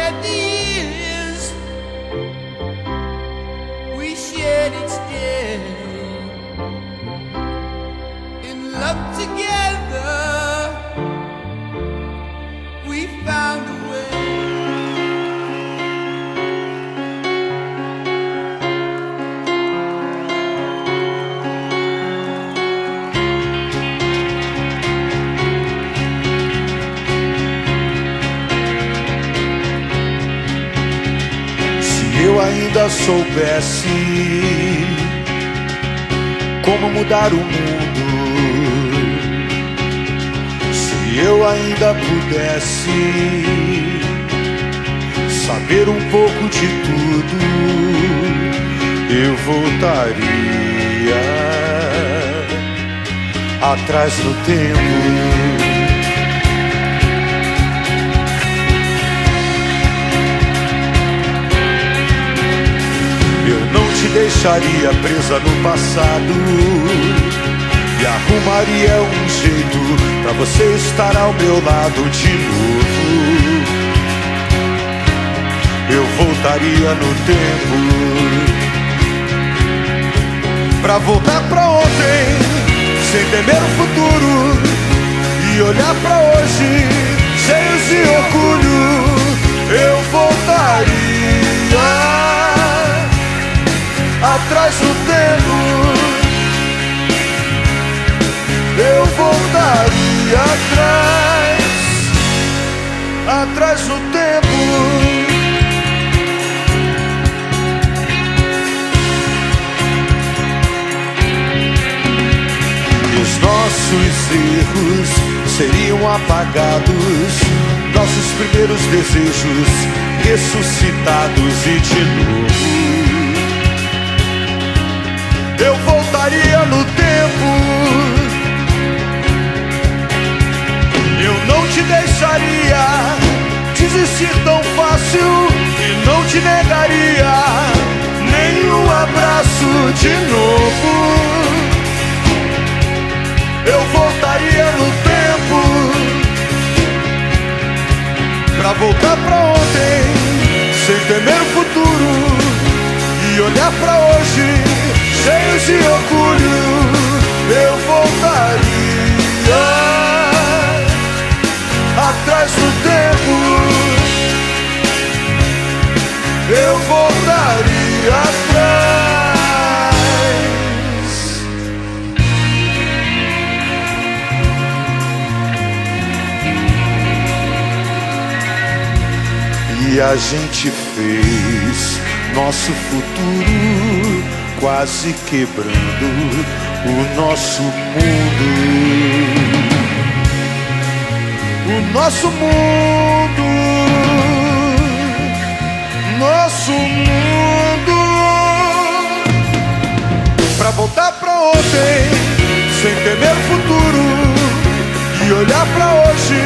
shed the years we shared each day in love together. We found a way. Eu ainda soubesse como mudar o mundo, se eu ainda pudesse saber um pouco de tudo, eu voltaria atrás no tempo. Deixaria presa no passado e arrumaria um jeito pra você estar ao meu lado de novo. Eu voltaria no tempo pra voltar pra ontem, sem temer o futuro, e olhar pra hoje, cheios de orgulho. Eu voltaria atrás do tempo, eu voltaria atrás do tempo. E os nossos erros seriam apagados, nossos primeiros desejos ressuscitados e de novo. Eu voltaria no tempo, eu não te deixaria desistir tão fácil e não te negaria nenhum abraço de novo. Eu voltaria no tempo pra voltar pra ontem, sem temer o futuro, e olhar pra hoje, cheios de orgulho. Eu voltaria atrás do tempo, eu voltaria atrás. E a gente fez nosso futuro, quase quebrando o nosso mundo. O nosso mundo, nosso mundo. Pra voltar pra ontem, sem temer o futuro, e olhar pra hoje,